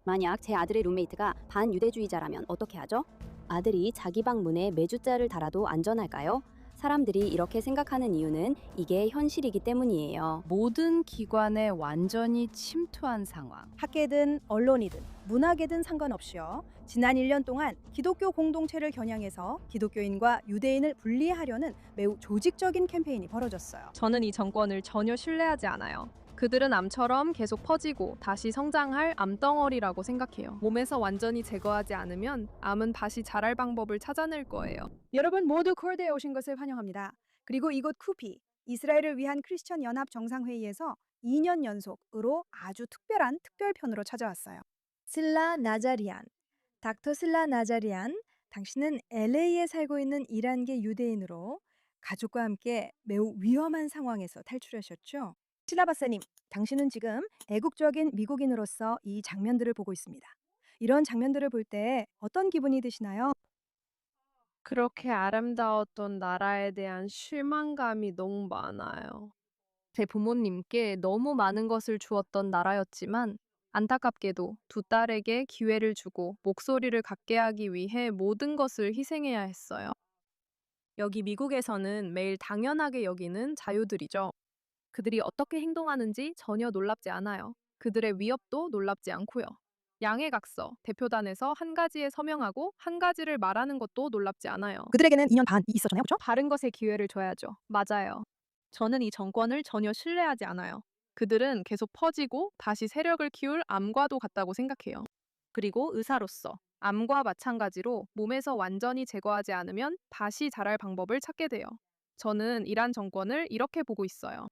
만약 제 아들의 룸메이트가 반유대주의자라면 어떻게 하죠? 아들이 자기 방 문에 매주자를 달아도 안전할까요? 사람들이 이렇게 생각하는 이유는 이게 현실이기 때문이에요. 모든 기관에 완전히 침투한 상황. 학계든 언론이든 문학에든 상관없이요. 지난 1년 동안 기독교 공동체를 겨냥해서 기독교인과 유대인을 분리하려는 매우 조직적인 캠페인이 벌어졌어요. 저는 이 정권을 전혀 신뢰하지 않아요. 그들은 암처럼 계속 퍼지고 다시 성장할 암덩어리라고 생각해요. 몸에서 완전히 제거하지 않으면 암은 다시 자랄 방법을 찾아낼 거예요. 여러분 모두 콜드에 오신 것을 환영합니다. 그리고 이곳 쿠피, 이스라엘을 위한 크리스천 연합 정상회의에서 2년 연속으로 아주 특별한 특별편으로 찾아왔어요. 슬라 나자리안, 닥터 슬라 나자리안, 당신은 LA에 살고 있는 이란계 유대인으로 가족과 함께 매우 위험한 상황에서 탈출하셨죠? 슬라 박사님, 당신은 지금 애국적인 미국인으로서 이 장면들을 보고 있습니다. 이런 장면들을 볼 때 어떤 기분이 드시나요? 그렇게 아름다웠던 나라에 대한 실망감이 너무 많아요. 제 부모님께 너무 많은 것을 주었던 나라였지만 안타깝게도 두 딸에게 기회를 주고 목소리를 갖게 하기 위해 모든 것을 희생해야 했어요. 여기 미국에서는 매일 당연하게 여기는 자유들이죠. 그들이 어떻게 행동하는지 전혀 놀랍지 않아요. 그들의 위협도 놀랍지 않고요. 양해 각서, 대표단에서 한 가지에 서명하고 한 가지를 말하는 것도 놀랍지 않아요. 그들에게는 2년 반이 있었잖아요, 그렇죠? 바른 것에 기회를 줘야죠. 맞아요. 저는 이 정권을 전혀 신뢰하지 않아요. 그들은 계속 퍼지고 다시 세력을 키울 암과도 같다고 생각해요. 그리고 의사로서 암과 마찬가지로 몸에서 완전히 제거하지 않으면 다시 자랄 방법을 찾게 돼요. 저는 이란 정권을 이렇게 보고 있어요.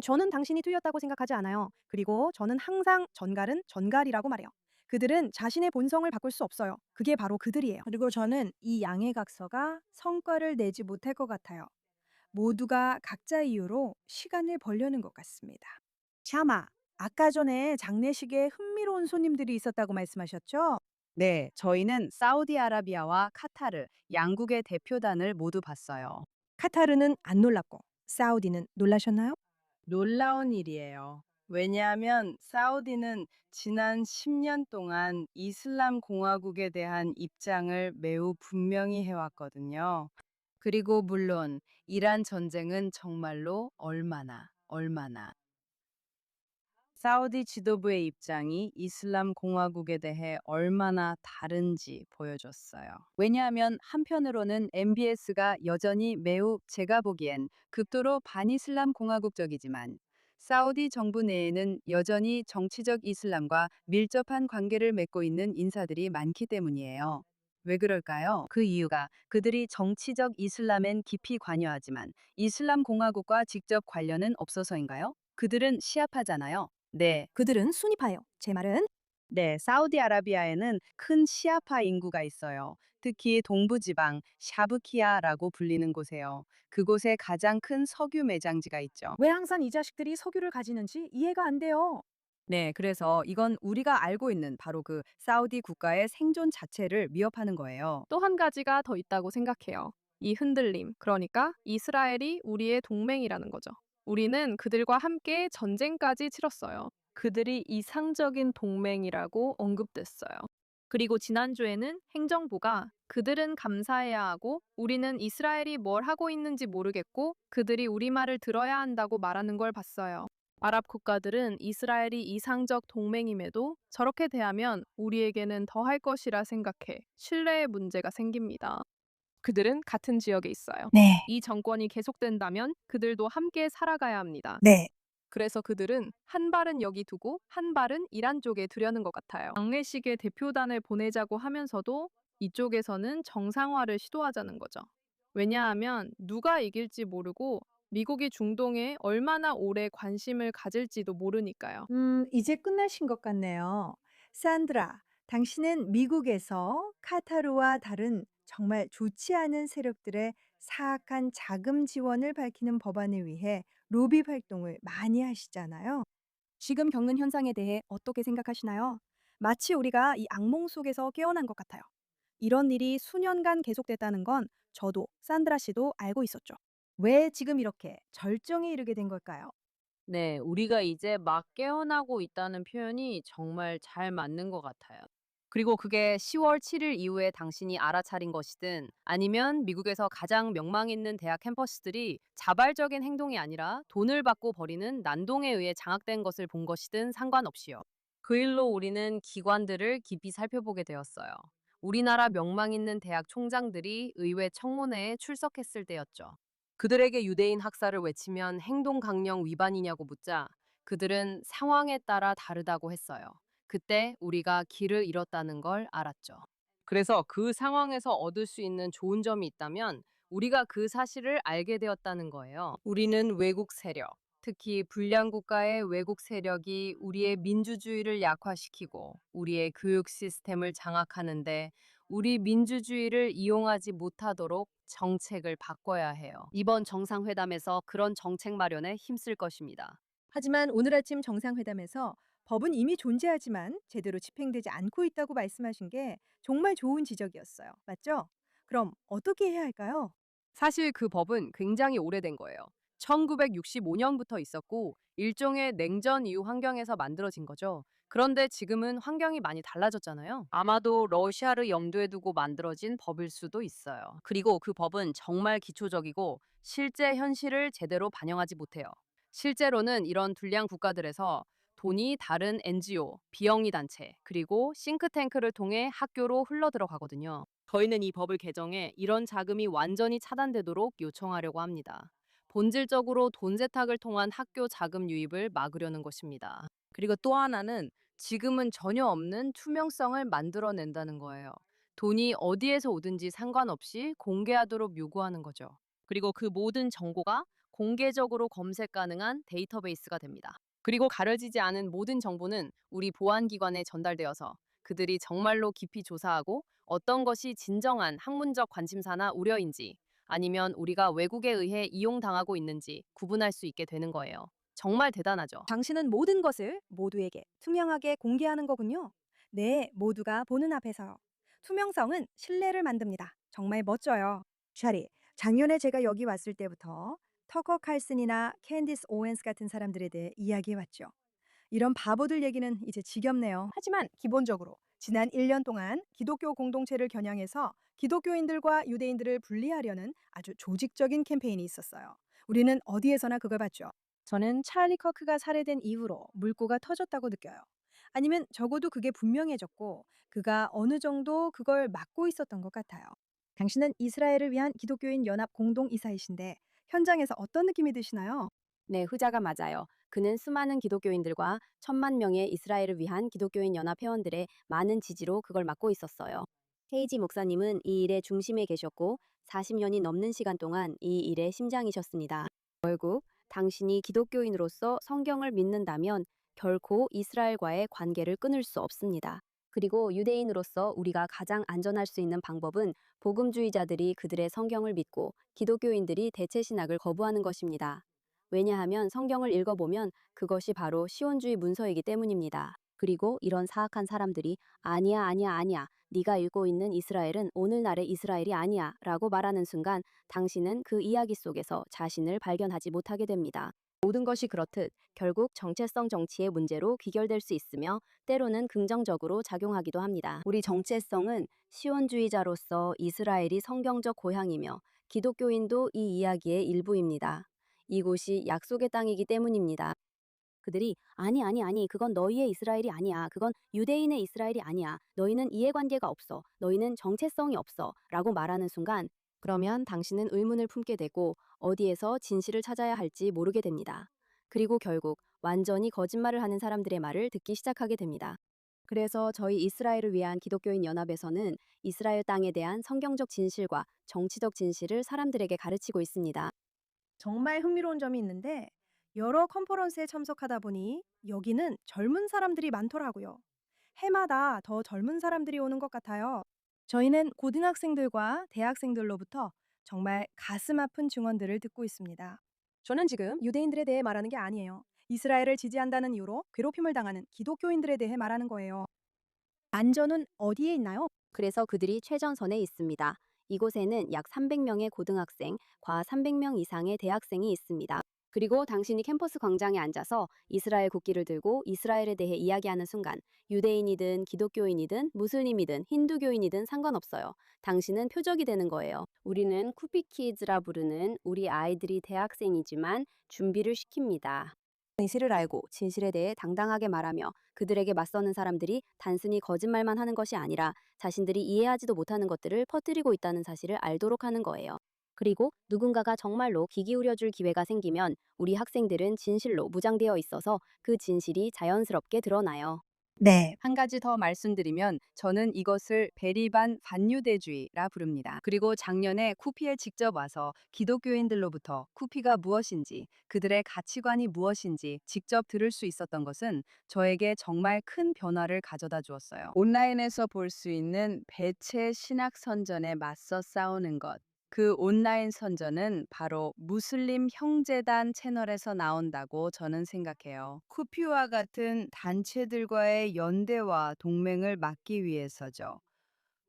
저는 당신이 틀렸다고 생각하지 않아요. 그리고 저는 항상 전갈은 전갈이라고 말해요. 그들은 자신의 본성을 바꿀 수 없어요. 그게 바로 그들이에요. 그리고 저는 이 양해각서가 성과를 내지 못할 것 같아요. 모두가 각자 이유로 시간을 벌려는 것 같습니다. 샤마, 아까 전에 장례식에 흥미로운 손님들이 있었다고 말씀하셨죠? 네, 저희는 사우디아라비아와 카타르, 양국의 대표단을 모두 봤어요. 카타르는 안 놀랐고 사우디는 놀라셨나요? 놀라운 일이에요. 왜냐하면 사우디는 지난 10년 동안 이슬람 공화국에 대한 입장을 매우 분명히 해왔거든요. 그리고 물론 이란 전쟁은 정말로 얼마나 사우디 지도부의 입장이 이슬람 공화국에 대해 얼마나 다른지 보여줬어요. 왜냐하면 한편으로는 MBS가 여전히 매우 제가 보기엔 극도로 반이슬람 공화국적이지만 사우디 정부 내에는 여전히 정치적 이슬람과 밀접한 관계를 맺고 있는 인사들이 많기 때문이에요. 왜 그럴까요? 그 이유가 그들이 정치적 이슬람엔 깊이 관여하지만 이슬람 공화국과 직접 관련은 없어서인가요? 그들은 시아파잖아요. 네, 그들은 순위파예요. 제 말은 네, 사우디아라비아에는 큰 시아파 인구가 있어요. 특히 동부지방 샤브키아라고 불리는 곳에요. 그곳에 가장 큰 석유 매장지가 있죠. 왜 항상 이 자식들이 석유를 가지는지 이해가 안 돼요. 네, 그래서 이건 우리가 알고 있는 바로 그 사우디 국가의 생존 자체를 위협하는 거예요. 또 한 가지가 더 있다고 생각해요. 이 흔들림, 그러니까 이스라엘이 우리의 동맹이라는 거죠. 우리는 그들과 함께 전쟁까지 치렀어요. 그들이 이상적인 동맹이라고 언급됐어요. 그리고 지난주에는 행정부가 그들은 감사해야 하고 우리는 이스라엘이 뭘 하고 있는지 모르겠고 그들이 우리 말을 들어야 한다고 말하는 걸 봤어요. 아랍 국가들은 이스라엘이 이상적 동맹임에도 저렇게 대하면 우리에게는 더 할 것이라 생각해 신뢰의 문제가 생깁니다. 그들은 같은 지역에 있어요. 네. 이 정권이 계속된다면 그들도 함께 살아가야 합니다. 네. 그래서 그들은 한 발은 여기 두고 한 발은 이란 쪽에 두려는 것 같아요. 장례식에 대표단을 보내자고 하면서도 이쪽에서는 정상화를 시도하자는 거죠. 왜냐하면 누가 이길지 모르고 미국이 중동에 얼마나 오래 관심을 가질지도 모르니까요. 이제 끝나신 것 같네요. 산드라, 당신은 미국에서 카타르와 다른 정말 좋지 않은 세력들의 사악한 자금 지원을 밝히는 법안을 위해 로비 활동을 많이 하시잖아요. 지금 겪는 현상에 대해 어떻게 생각하시나요? 마치 우리가 이 악몽 속에서 깨어난 것 같아요. 이런 일이 수년간 계속됐다는 건 저도 산드라 씨도 알고 있었죠. 왜 지금 이렇게 절정에 이르게 된 걸까요? 네, 우리가 이제 막 깨어나고 있다는 표현이 정말 잘 맞는 것 같아요. 그리고 그게 10월 7일 이후에 당신이 알아차린 것이든 아니면 미국에서 가장 명망 있는 대학 캠퍼스들이 자발적인 행동이 아니라 돈을 받고 벌이는 난동에 의해 장악된 것을 본 것이든 상관없이요. 그 일로 우리는 기관들을 깊이 살펴보게 되었어요. 우리나라 명망 있는 대학 총장들이 의회 청문회에 출석했을 때였죠. 그들에게 유대인 학살을 외치면 행동 강령 위반이냐고 묻자 그들은 상황에 따라 다르다고 했어요. 그때 우리가 길을 잃었다는 걸 알았죠. 그래서 그 상황에서 얻을 수 있는 좋은 점이 있다면 우리가 그 사실을 알게 되었다는 거예요. 우리는 외국 세력, 특히 불량 국가의 외국 세력이 우리의 민주주의를 약화시키고 우리의 교육 시스템을 장악하는데 우리 민주주의를 이용하지 못하도록 정책을 바꿔야 해요. 이번 정상회담에서 그런 정책 마련에 힘쓸 것입니다. 하지만 오늘 아침 정상회담에서 법은 이미 존재하지만 제대로 집행되지 않고 있다고 말씀하신 게 정말 좋은 지적이었어요. 맞죠? 그럼 어떻게 해야 할까요? 사실 그 법은 굉장히 오래된 거예요. 1965년부터 있었고 일종의 냉전 이후 환경에서 만들어진 거죠. 그런데 지금은 환경이 많이 달라졌잖아요. 아마도 러시아를 염두에 두고 만들어진 법일 수도 있어요. 그리고 그 법은 정말 기초적이고 실제 현실을 제대로 반영하지 못해요. 실제로는 이런 불량 국가들에서 돈이 다른 NGO, 비영리 단체, 그리고 싱크탱크를 통해 학교로 흘러들어가거든요. 저희는 이 법을 개정해 이런 자금이 완전히 차단되도록 요청하려고 합니다. 본질적으로 돈 세탁을 통한 학교 자금 유입을 막으려는 것입니다. 그리고 또 하나는 지금은 전혀 없는 투명성을 만들어낸다는 거예요. 돈이 어디에서 오든지 상관없이 공개하도록 요구하는 거죠. 그리고 그 모든 정보가 공개적으로 검색 가능한 데이터베이스가 됩니다. 그리고 가려지지 않은 모든 정보는 우리 보안기관에 전달되어서 그들이 정말로 깊이 조사하고 어떤 것이 진정한 학문적 관심사나 우려인지 아니면 우리가 외국에 의해 이용당하고 있는지 구분할 수 있게 되는 거예요. 정말 대단하죠. 당신은 모든 것을 모두에게 투명하게 공개하는 거군요. 네, 모두가 보는 앞에서요. 투명성은 신뢰를 만듭니다. 정말 멋져요. 샤리, 작년에 제가 여기 왔을 때부터 터커 칼슨이나 캔디스 오웬스 같은 사람들에 대해 이야기해왔죠. 이런 바보들 얘기는 이제 지겹네요. 하지만 기본적으로 지난 1년 동안 기독교 공동체를 겨냥해서 기독교인들과 유대인들을 분리하려는 아주 조직적인 캠페인이 있었어요. 우리는 어디에서나 그걸 봤죠. 저는 찰리 커크가 살해된 이후로 물꼬가 터졌다고 느껴요. 아니면 적어도 그게 분명해졌고 그가 어느 정도 그걸 막고 있었던 것 같아요. 당신은 이스라엘을 위한 기독교인 연합 공동이사이신데 현장에서 어떤 느낌이 드시나요? 네, 후자가 맞아요. 그는 수많은 기독교인들과 1,000만 명의 이스라엘을 위한 기독교인 연합 회원들의 많은 지지로 그걸 맡고 있었어요. 헤이지 목사님은 이 일의 중심에 계셨고 40년이 넘는 시간 동안 이 일의 심장이셨습니다. 결국 당신이 기독교인으로서 성경을 믿는다면 결코 이스라엘과의 관계를 끊을 수 없습니다. 그리고 유대인으로서 우리가 가장 안전할 수 있는 방법은 복음주의자들이 그들의 성경을 믿고 기독교인들이 대체 신학을 거부하는 것입니다. 왜냐하면 성경을 읽어보면 그것이 바로 시온주의 문서이기 때문입니다. 그리고 이런 사악한 사람들이 아니야 아니야 아니야 네가 읽고 있는 이스라엘은 오늘날의 이스라엘이 아니야 라고 말하는 순간 당신은 그 이야기 속에서 자신을 발견하지 못하게 됩니다. 모든 것이 그렇듯 결국 정체성 정치의 문제로 귀결될 수 있으며 때로는 긍정적으로 작용하기도 합니다. 우리 정체성은 시온주의자로서 이스라엘이 성경적 고향이며 기독교인도 이 이야기의 일부입니다. 이곳이 약속의 땅이기 때문입니다. 그들이 아니 그건 너희의 이스라엘이 아니야. 그건 유대인의 이스라엘이 아니야. 너희는 이해관계가 없어. 너희는 정체성이 없어. 라고 말하는 순간 그러면 당신은 의문을 품게 되고 어디에서 진실을 찾아야 할지 모르게 됩니다. 그리고 결국 완전히 거짓말을 하는 사람들의 말을 듣기 시작하게 됩니다. 그래서 저희 이스라엘을 위한 기독교인 연합에서는 이스라엘 땅에 대한 성경적 진실과 정치적 진실을 사람들에게 가르치고 있습니다. 정말 흥미로운 점이 있는데 여러 컨퍼런스에 참석하다 보니 여기는 젊은 사람들이 많더라고요. 해마다 더 젊은 사람들이 오는 것 같아요. 저희는 고등학생들과 대학생들로부터 정말 가슴 아픈 증언들을 듣고 있습니다. 저는 지금 유대인들에 대해 말하는 게 아니에요. 이스라엘을 지지한다는 이유로 괴롭힘을 당하는 기독교인들에 대해 말하는 거예요. 안전은 어디에 있나요? 그래서 그들이 최전선에 있습니다. 이곳에는 약 300명의 고등학생, 과 300명 이상의 대학생이 있습니다. 그리고 당신이 캠퍼스 광장에 앉아서 이스라엘 국기를 들고 이스라엘에 대해 이야기하는 순간 유대인이든 기독교인이든 무슬림이든 힌두교인이든 상관없어요. 당신은 표적이 되는 거예요. 우리는 쿠피키즈라 부르는 우리 아이들이 대학생이지만 준비를 시킵니다. 진실을 알고 진실에 대해 당당하게 말하며 그들에게 맞서는 사람들이 단순히 거짓말만 하는 것이 아니라 자신들이 이해하지도 못하는 것들을 퍼뜨리고 있다는 사실을 알도록 하는 거예요. 그리고 누군가가 정말로 귀 기울여 줄 기회가 생기면 우리 학생들은 진실로 무장되어 있어서 그 진실이 자연스럽게 드러나요. 네. 한 가지 더 말씀드리면 저는 이것을 베리반 반유대주의라 부릅니다. 그리고 작년에 쿠피에 직접 와서 기독교인들로부터 쿠피가 무엇인지, 그들의 가치관이 무엇인지 직접 들을 수 있었던 것은 저에게 정말 큰 변화를 가져다 주었어요. 온라인에서 볼 수 있는 배체 신학 선전에 맞서 싸우는 것. 그 온라인 선전은 바로 무슬림 형제단 채널에서 나온다고 저는 생각해요. 쿠피와 같은 단체들과의 연대와 동맹을 막기 위해서죠.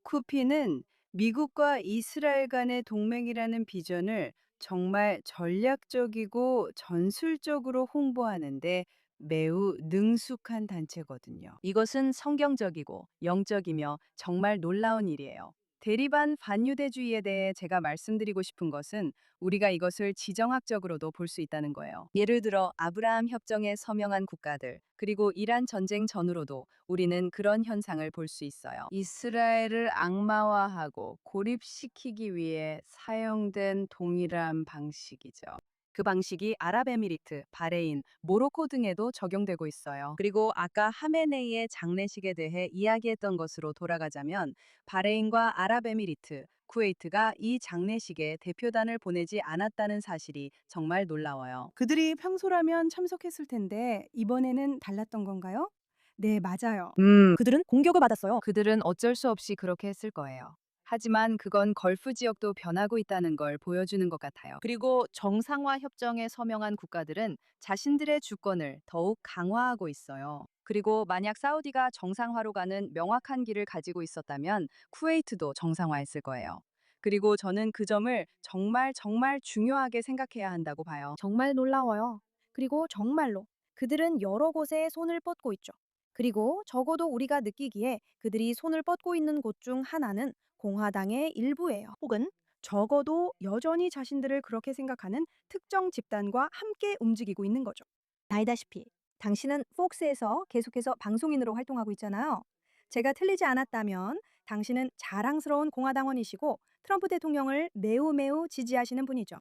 쿠피는 미국과 이스라엘 간의 동맹이라는 비전을 정말 전략적이고 전술적으로 홍보하는데 매우 능숙한 단체거든요. 이것은 성경적이고 영적이며 정말 놀라운 일이에요. 대리반 반유대주의에 대해 제가 말씀드리고 싶은 것은 우리가 이것을 지정학적으로도 볼 수 있다는 거예요. 예를 들어 아브라함 협정에 서명한 국가들, 그리고 이란 전쟁 전후로도 우리는 그런 현상을 볼 수 있어요. 이스라엘을 악마화하고 고립시키기 위해 사용된 동일한 방식이죠. 그 방식이 아랍에미리트, 바레인, 모로코 등에도 적용되고 있어요. 그리고 아까 하메네이의 장례식에 대해 이야기했던 것으로 돌아가자면 바레인과 아랍에미리트, 쿠웨이트가 이 장례식에 대표단을 보내지 않았다는 사실이 정말 놀라워요. 그들이 평소라면 참석했을 텐데 이번에는 달랐던 건가요? 네, 맞아요. 그들은 공격을 받았어요. 그들은 어쩔 수 없이 그렇게 했을 거예요. 하지만 그건 걸프 지역도 변하고 있다는 걸 보여주는 것 같아요. 그리고 정상화 협정에 서명한 국가들은 자신들의 주권을 더욱 강화하고 있어요. 그리고 만약 사우디가 정상화로 가는 명확한 길을 가지고 있었다면 쿠웨이트도 정상화했을 거예요. 그리고 저는 그 점을 정말 중요하게 생각해야 한다고 봐요. 정말 놀라워요. 그리고 정말로 그들은 여러 곳에 손을 뻗고 있죠. 그리고 적어도 우리가 느끼기에 그들이 손을 뻗고 있는 곳 중 하나는 공화당의 일부예요. 혹은 적어도 여전히 자신들을 그렇게 생각하는 특정 집단과 함께 움직이고 있는 거죠. 알다시피 당신은 폭스에서 계속해서 방송인으로 활동하고 있잖아요. 제가 틀리지 않았다면 당신은 자랑스러운 공화당원이시고 트럼프 대통령을 매우 지지하시는 분이죠.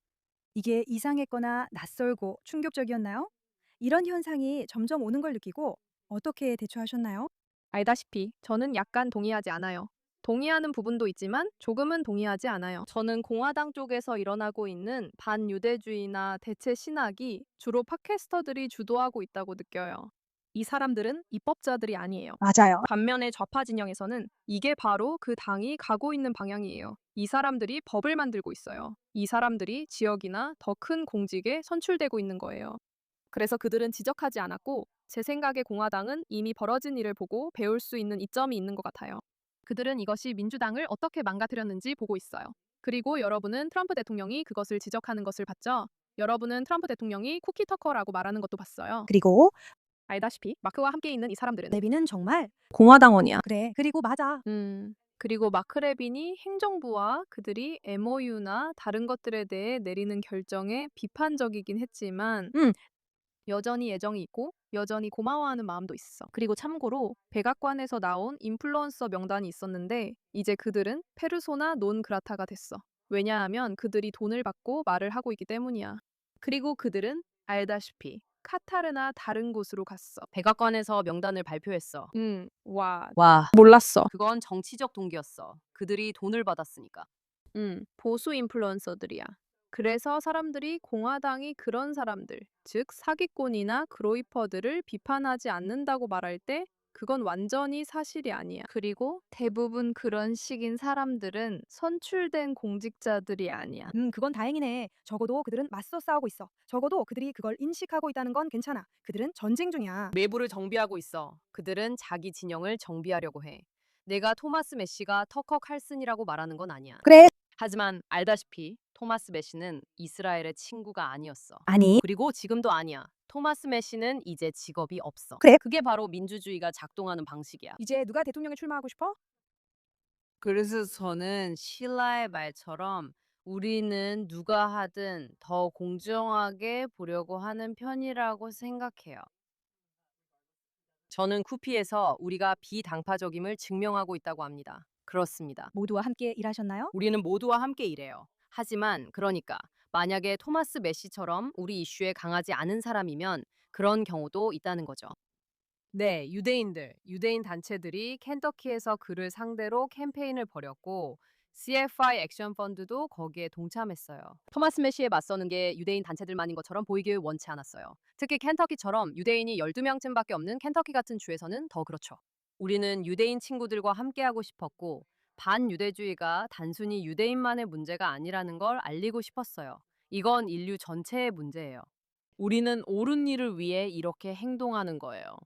이게 이상했거나 낯설고 충격적이었나요? 이런 현상이 점점 오는 걸 느끼고 어떻게 대처하셨나요? 알다시피 저는 약간 동의하지 않아요. 동의하는 부분도 있지만 조금은 동의하지 않아요. 저는 공화당 쪽에서 일어나고 있는 반유대주의나 대체 신학이 주로 팟캐스터들이 주도하고 있다고 느껴요. 이 사람들은 입법자들이 아니에요. 맞아요. 반면에 좌파 진영에서는 이게 바로 그 당이 가고 있는 방향이에요. 이 사람들이 법을 만들고 있어요. 이 사람들이 지역이나 더 큰 공직에 선출되고 있는 거예요. 그래서 그들은 지적하지 않았고 제 생각에 공화당은 이미 벌어진 일을 보고 배울 수 있는 이점이 있는 것 같아요. 그들은 이것이 민주당을 어떻게 망가뜨렸는지 보고 있어요. 그리고 여러분은 트럼프 대통령이 그것을 지적하는 것을 봤죠? 여러분은 트럼프 대통령이 쿠키 터커라고 말하는 것도 봤어요. 그리고 알다시피 마크와 함께 있는 이 사람들은 레비는 정말 공화당원이야. 그래. 그리고 맞아. 그리고 마크 레빈이 행정부와 그들이 MOU나 다른 것들에 대해 내리는 결정에 비판적이긴 했지만 여전히 애정이 있고 여전히 고마워하는 마음도 있어. 그리고 참고로 백악관에서 나온 인플루언서 명단이 있었는데 이제 그들은 페르소나 논 그라타가 됐어. 왜냐하면 그들이 돈을 받고 말을 하고 있기 때문이야. 그리고 그들은 알다시피 카타르나 다른 곳으로 갔어. 백악관에서 명단을 발표했어. 와, 와, 몰랐어. 그건 정치적 동기였어. 그들이 돈을 받았으니까. 보수 인플루언서들이야. 그래서 사람들이 공화당이 그런 사람들, 즉 사기꾼이나 그로이퍼들을 비판하지 않는다고 말할 때 그건 완전히 사실이 아니야. 그리고 대부분 그런 식인 사람들은 선출된 공직자들이 아니야. 그건 다행이네. 적어도 그들은 맞서 싸우고 있어. 적어도 그들이 그걸 인식하고 있다는 건 괜찮아. 그들은 전쟁 중이야. 내부를 정비하고 있어. 그들은 자기 진영을 정비하려고 해. 내가 토마스 메시가 터커 칼슨이라고 말하는 건 아니야. 그래. 하지만 알다시피 토마스 메시는 이스라엘의 친구가 아니었어. 아니, 그리고 지금도 아니야. 토마스 메시는 이제 직업이 없어. 그래? 그게 바로 민주주의가 작동하는 방식이야. 이제 누가 대통령에 출마하고 싶어? 그래서 저는 실라의 말처럼 우리는 누가 하든 더 공정하게 보려고 하는 편이라고 생각해요. 저는 쿠피에서 우리가 비당파적임을 증명하고 있다고 합니다. 그렇습니다. 모두와 함께 일하셨나요? 우리는 모두와 함께 일해요. 하지만 그러니까 만약에 토마스 메시처럼 우리 이슈에 강하지 않은 사람이면 그런 경우도 있다는 거죠. 네, 유대인 단체들이 켄터키에서 그를 상대로 캠페인을 벌였고 CFI 액션 펀드도 거기에 동참했어요. 토마스 메시에 맞서는 게 유대인 단체들만인 것처럼 보이길 원치 않았어요. 특히 켄터키처럼 유대인이 12명쯤밖에 없는 켄터키 같은 주에서는 더 그렇죠. 우리는 유대인 친구들과 함께하고 싶었고 반유대주의가 단순히 유대인만의 문제가 아니라는 걸 알리고 싶었어요. 이건 인류 전체의 문제예요. 우리는 옳은 일을 위해 이렇게 행동하는 거예요.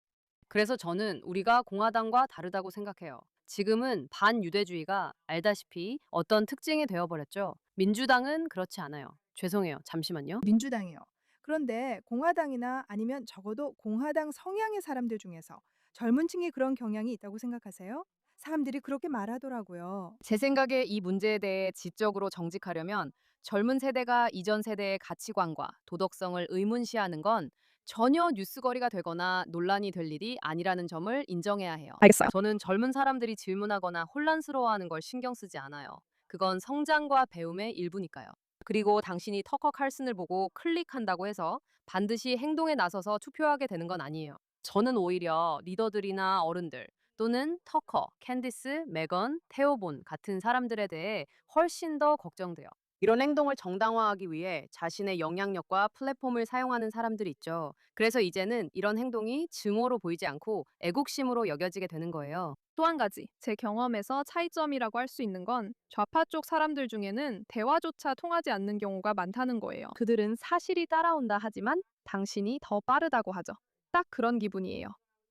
그래서 저는 우리가 공화당과 다르다고 생각해요. 지금은 반유대주의가 알다시피 어떤 특징이 되어버렸죠. 민주당은 그렇지 않아요. 죄송해요. 잠시만요. 민주당이요. 그런데 공화당이나 아니면 적어도 공화당 성향의 사람들 중에서 젊은 층이 그런 경향이 있다고 생각하세요? 사람들이 그렇게 말하더라고요. 제 생각에 이 문제에 대해 지적으로 정직하려면 젊은 세대가 이전 세대의 가치관과 도덕성을 의문시하는 건 전혀 뉴스거리가 되거나 논란이 될 일이 아니라는 점을 인정해야 해요. 알겠어요. 저는 젊은 사람들이 질문하거나 혼란스러워하는 걸 신경 쓰지 않아요. 그건 성장과 배움의 일부니까요. 그리고 당신이 터커 칼슨을 보고 클릭한다고 해서 반드시 행동에 나서서 투표하게 되는 건 아니에요. 저는 오히려 리더들이나 어른들, 또는 터커, 캔디스, 메건, 테오본 같은 사람들에 대해 훨씬 더 걱정돼요. 이런 행동을 정당화하기 위해 자신의 영향력과 플랫폼을 사용하는 사람들이 있죠. 그래서 이제는 이런 행동이 증오로 보이지 않고 애국심으로 여겨지게 되는 거예요. 또 한 가지, 제 경험에서 차이점이라고 할 수 있는 건 좌파 쪽 사람들 중에는 대화조차 통하지 않는 경우가 많다는 거예요. 그들은 사실이 따라온다 하지만 당신이 더 빠르다고 하죠. 딱 그런 기분이에요.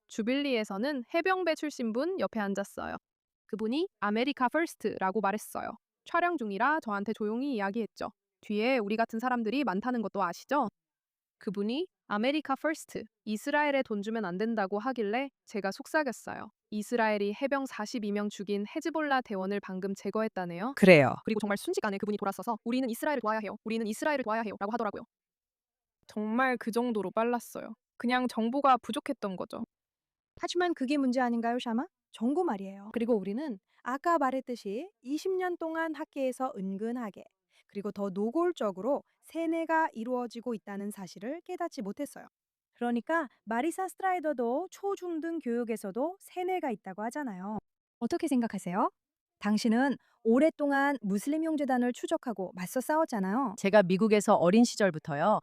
주빌리에서는 해병대 출신 분 옆에 앉았어요. 그분이 아메리카 퍼스트라고 말했어요. 촬영 중이라 저한테 조용히 이야기했죠. 뒤에 우리 같은 사람들이 많다는 것도 아시죠? 그분이 아메리카 퍼스트, 이스라엘에 돈 주면 안 된다고 하길래 제가 속삭였어요. 이스라엘이 해병 42명 죽인 헤즈볼라 대원을 방금 제거했다네요. 그래요. 그리고 정말 순식간에 그분이 돌아서서 우리는 이스라엘을 도와야 해요. 우리는 이스라엘을 도와야 해요. 라고 하더라고요. 정말 그 정도로 빨랐어요. 그냥 정보가 부족했던 거죠. 하지만 그게 문제 아닌가요, 샤마? 정보 말이에요. 그리고 우리는 아까 말했듯이 20년 동안 학계에서 은근하게 그리고 더 노골적으로 세뇌가 이루어지고 있다는 사실을 깨닫지 못했어요. 그러니까 마리사 스트라이더도 초중등 교육에서도 세뇌가 있다고 하잖아요. 어떻게 생각하세요? 당신은 오랫동안 무슬림 형제단을 추적하고 맞서 싸웠잖아요. 제가 미국에서 어린 시절부터요.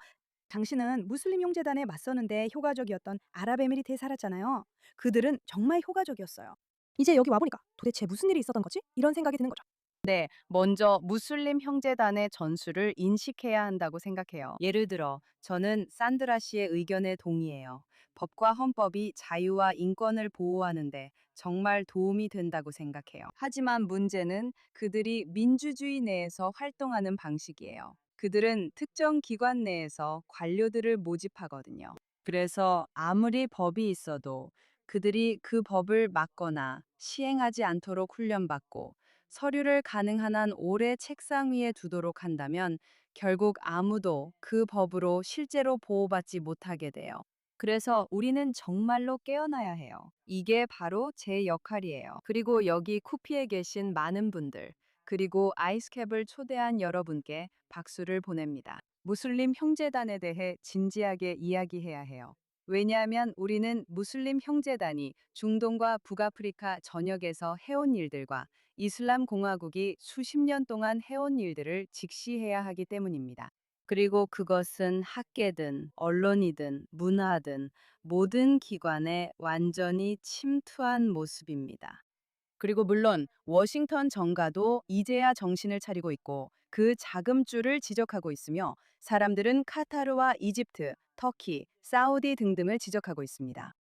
당신은 무슬림 형제단에 맞서는데 효과적이었던 아랍에미리트에 살았잖아요. 그들은 정말 효과적이었어요. 이제 여기 와보니까 도대체 무슨 일이 있었던 거지? 이런 생각이 드는 거죠. 네, 먼저 무슬림 형제단의 전술을 인식해야 한다고 생각해요. 예를 들어, 저는 산드라 씨의 의견에 동의해요. 법과 헌법이 자유와 인권을 보호하는데 정말 도움이 된다고 생각해요. 하지만 문제는 그들이 민주주의 내에서 활동하는 방식이에요. 그들은 특정 기관 내에서 관료들을 모집하거든요. 그래서 아무리 법이 있어도 그들이 그 법을 막거나 시행하지 않도록 훈련받고 서류를 가능한 한 오래 책상 위에 두도록 한다면 결국 아무도 그 법으로 실제로 보호받지 못하게 돼요. 그래서 우리는 정말로 깨어나야 해요. 이게 바로 제 역할이에요. 그리고 여기 쿠피에 계신 많은 분들, 그리고 아이스캡을 초대한 여러분께 박수를 보냅니다. 무슬림 형제단에 대해 진지하게 이야기해야 해요. 왜냐하면 우리는 무슬림 형제단이 중동과 북아프리카 전역에서 해온 일들과 이슬람 공화국이 수십 년 동안 해온 일들을 직시해야 하기 때문입니다. 그리고 그것은 학계든 언론이든 문화든 모든 기관에 완전히 침투한 모습입니다. 그리고 물론 워싱턴 정가도 이제야 정신을 차리고 있고 그 자금줄을 지적하고 있으며 사람들은 카타르와 이집트, 터키, 사우디 등등을 지적하고 있습니다.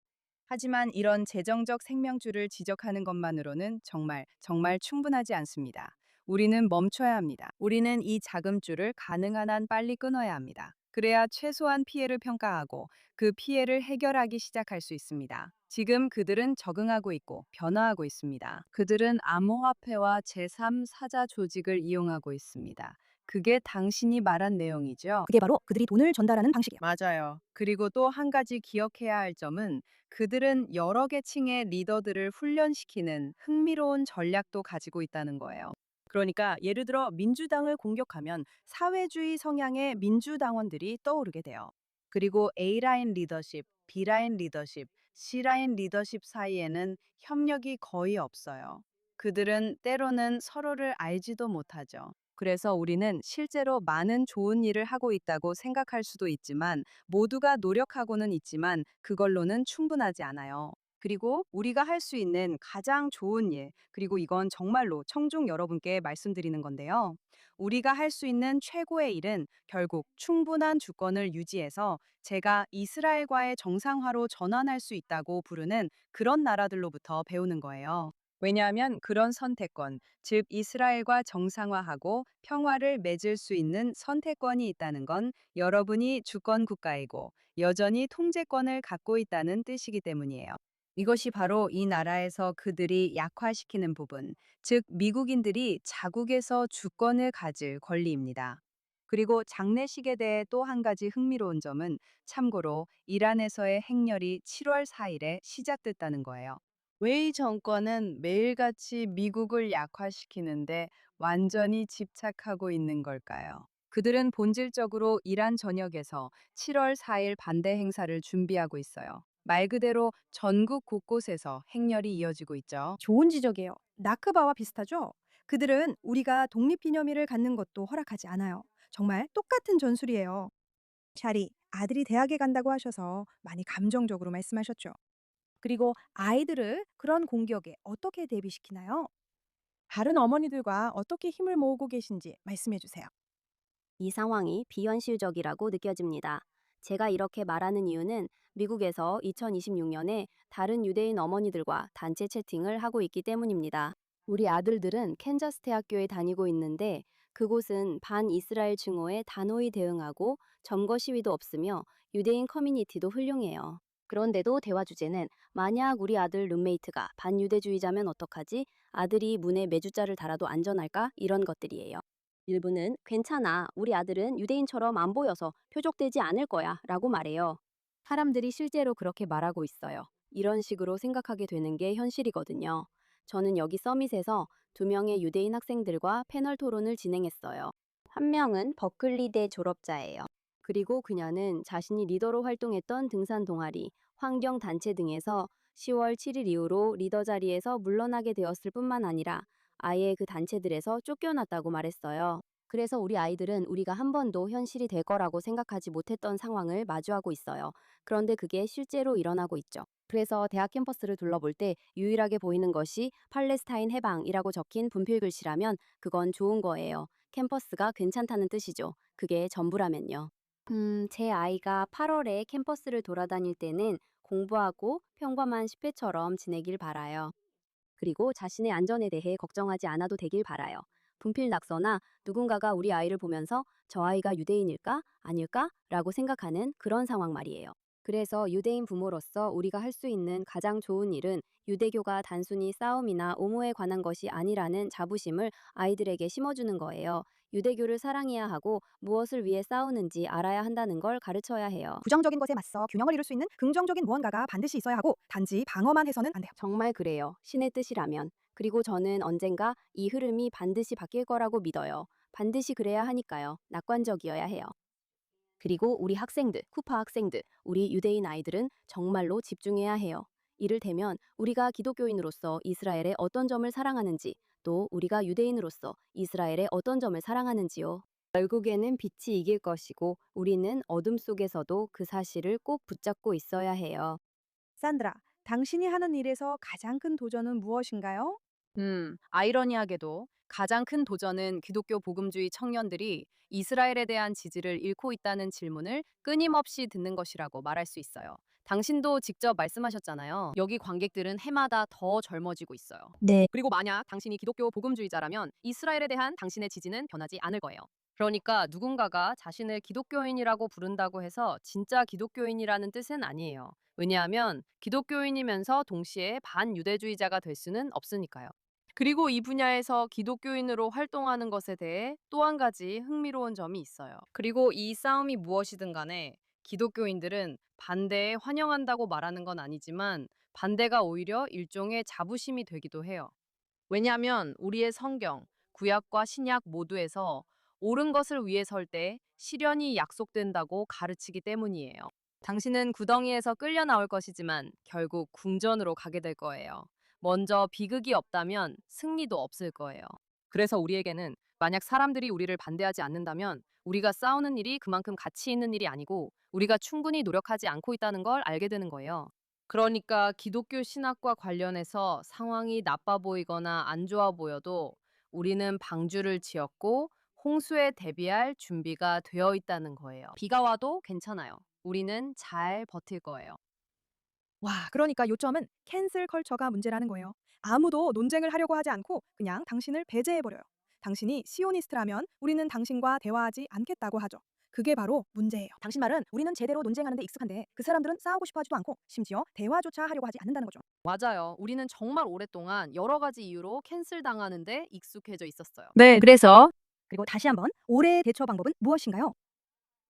하지만 이런 재정적 생명줄을 지적하는 것만으로는 정말 충분하지 않습니다. 우리는 멈춰야 합니다. 우리는 이 자금줄을 가능한 한 빨리 끊어야 합니다. 그래야 최소한 피해를 평가하고 그 피해를 해결하기 시작할 수 있습니다. 지금 그들은 적응하고 있고 변화하고 있습니다. 그들은 암호화폐와 제3사자 조직을 이용하고 있습니다. 그게 당신이 말한 내용이죠? 그게 바로 그들이 돈을 전달하는 방식이에요. 맞아요. 그리고 또 한 가지 기억해야 할 점은 그들은 여러 계층의 리더들을 훈련시키는 흥미로운 전략도 가지고 있다는 거예요. 그러니까 예를 들어 민주당을 공격하면 사회주의 성향의 민주당원들이 떠오르게 돼요. 그리고 A라인 리더십, B라인 리더십, C라인 리더십 사이에는 협력이 거의 없어요. 그들은 때로는 서로를 알지도 못하죠. 그래서 우리는 실제로 많은 좋은 일을 하고 있다고 생각할 수도 있지만 모두가 노력하고는 있지만 그걸로는 충분하지 않아요. 그리고 우리가 할 수 있는 가장 좋은 일, 그리고 이건 정말로 청중 여러분께 말씀드리는 건데요. 우리가 할 수 있는 최고의 일은 결국 충분한 주권을 유지해서 제가 이스라엘과의 정상화로 전환할 수 있다고 부르는 그런 나라들로부터 배우는 거예요. 왜냐하면 그런 선택권, 즉 이스라엘과 정상화하고 평화를 맺을 수 있는 선택권이 있다는 건 여러분이 주권 국가이고 여전히 통제권을 갖고 있다는 뜻이기 때문이에요. 이것이 바로 이 나라에서 그들이 약화시키는 부분, 즉 미국인들이 자국에서 주권을 가질 권리입니다. 그리고 장례식에 대해 또 한 가지 흥미로운 점은 참고로 이란에서의 행렬이 7월 4일에 시작됐다는 거예요. 웨이 정권은 매일같이 미국을 약화시키는데 완전히 집착하고 있는 걸까요? 그들은 본질적으로 이란 전역에서 7월 4일 반대 행사를 준비하고 있어요. 말 그대로 전국 곳곳에서 행렬이 이어지고 있죠. 좋은 지적이에요. 나크바와 비슷하죠? 그들은 우리가 독립기념일을 갖는 것도 허락하지 않아요. 정말 똑같은 전술이에요. 샤리, 아들이 대학에 간다고 하셔서 많이 감정적으로 말씀하셨죠. 그리고 아이들을 그런 공격에 어떻게 대비시키나요? 다른 어머니들과 어떻게 힘을 모으고 계신지 말씀해 주세요. 이 상황이 비현실적이라고 느껴집니다. 제가 이렇게 말하는 이유는 미국에서 2026년에 다른 유대인 어머니들과 단체 채팅을 하고 있기 때문입니다. 우리 아들들은 캔자스 대학교에 다니고 있는데 그곳은 반이스라엘 증오에 단호히 대응하고 점거 시위도 없으며 유대인 커뮤니티도 훌륭해요. 그런데도 대화 주제는 만약 우리 아들 룸메이트가 반유대주의자면 어떡하지? 아들이 문에 메주자를 달아도 안전할까? 이런 것들이에요. 일부는 괜찮아. 우리 아들은 유대인처럼 안 보여서 표적되지 않을 거야. 라고 말해요. 사람들이 실제로 그렇게 말하고 있어요. 이런 식으로 생각하게 되는 게 현실이거든요. 저는 여기 서밋에서 2명의 유대인 학생들과 패널 토론을 진행했어요. 한 명은 버클리대 졸업자예요. 그리고 그녀는 자신이 리더로 활동했던 등산 동아리, 환경단체 등에서 10월 7일 이후로 리더 자리에서 물러나게 되었을 뿐만 아니라 아예 그 단체들에서 쫓겨났다고 말했어요. 그래서 우리 아이들은 우리가 한 번도 현실이 될 거라고 생각하지 못했던 상황을 마주하고 있어요. 그런데 그게 실제로 일어나고 있죠. 그래서 대학 캠퍼스를 둘러볼 때 유일하게 보이는 것이 팔레스타인 해방이라고 적힌 분필 글씨라면 그건 좋은 거예요. 캠퍼스가 괜찮다는 뜻이죠. 그게 전부라면요. 제 아이가 8월에 캠퍼스를 돌아다닐 때는 공부하고 평범한 10회처럼 지내길 바라요. 그리고 자신의 안전에 대해 걱정하지 않아도 되길 바라요. 분필 낙서나 누군가가 우리 아이를 보면서 저 아이가 유대인일까? 아닐까? 라고 생각하는 그런 상황 말이에요. 그래서 유대인 부모로서 우리가 할 수 있는 가장 좋은 일은 유대교가 단순히 싸움이나 옹호에 관한 것이 아니라는 자부심을 아이들에게 심어주는 거예요. 유대교를 사랑해야 하고 무엇을 위해 싸우는지 알아야 한다는 걸 가르쳐야 해요. 부정적인 것에 맞서 균형을 이룰 수 있는 긍정적인 무언가가 반드시 있어야 하고 단지 방어만 해서는 안 돼요. 정말 그래요. 신의 뜻이라면. 그리고 저는 언젠가 이 흐름이 반드시 바뀔 거라고 믿어요. 반드시 그래야 하니까요. 낙관적이어야 해요. 그리고 우리 학생들, 쿠파 학생들, 우리 유대인 아이들은 정말로 집중해야 해요. 이를테면 우리가 기독교인으로서 이스라엘의 어떤 점을 사랑하는지, 또 우리가 유대인으로서 이스라엘의 어떤 점을 사랑하는지요. 결국에는 빛이 이길 것이고 우리는 어둠 속에서도 그 사실을 꼭 붙잡고 있어야 해요. 산드라, 당신이 하는 일에서 가장 큰 도전은 무엇인가요? 아이러니하게도 가장 큰 도전은 기독교 복음주의 청년들이 이스라엘에 대한 지지를 잃고 있다는 질문을 끊임없이 듣는 것이라고 말할 수 있어요. 당신도 직접 말씀하셨잖아요. 여기 관객들은 해마다 더 젊어지고 있어요. 네. 그리고 만약 당신이 기독교 복음주의자라면 이스라엘에 대한 당신의 지지는 변하지 않을 거예요. 그러니까 누군가가 자신을 기독교인이라고 부른다고 해서 진짜 기독교인이라는 뜻은 아니에요. 왜냐하면 기독교인이면서 동시에 반유대주의자가 될 수는 없으니까요. 그리고 이 분야에서 기독교인으로 활동하는 것에 대해 또 한 가지 흥미로운 점이 있어요. 그리고 이 싸움이 무엇이든 간에 기독교인들은 반대에 환영한다고 말하는 건 아니지만 반대가 오히려 일종의 자부심이 되기도 해요. 왜냐하면 우리의 성경, 구약과 신약 모두에서 옳은 것을 위해 설 때 시련이 약속된다고 가르치기 때문이에요. 당신은 구덩이에서 끌려 나올 것이지만 결국 궁전으로 가게 될 거예요. 먼저 비극이 없다면 승리도 없을 거예요. 그래서 우리에게는 만약 사람들이 우리를 반대하지 않는다면 우리가 싸우는 일이 그만큼 가치 있는 일이 아니고 우리가 충분히 노력하지 않고 있다는 걸 알게 되는 거예요. 그러니까 기독교 신학과 관련해서 상황이 나빠 보이거나 안 좋아 보여도 우리는 방주를 지었고 홍수에 대비할 준비가 되어 있다는 거예요. 비가 와도 괜찮아요. 우리는 잘 버틸 거예요. 와, 그러니까 요점은 캔슬 컬처가 문제라는 거예요. 아무도 논쟁을 하려고 하지 않고 그냥 당신을 배제해버려요. 당신이 시오니스트라면 우리는 당신과 대화하지 않겠다고 하죠. 그게 바로 문제예요. 당신 말은 우리는 제대로 논쟁하는 데 익숙한데 그 사람들은 싸우고 싶어 하지도 않고 심지어 대화조차 하려고 하지 않는다는 거죠. 맞아요. 우리는 정말 오랫동안 여러 가지 이유로 캔슬 당하는데 익숙해져 있었어요. 네, 그리고 다시 한번 올해의 대처 방법은 무엇인가요?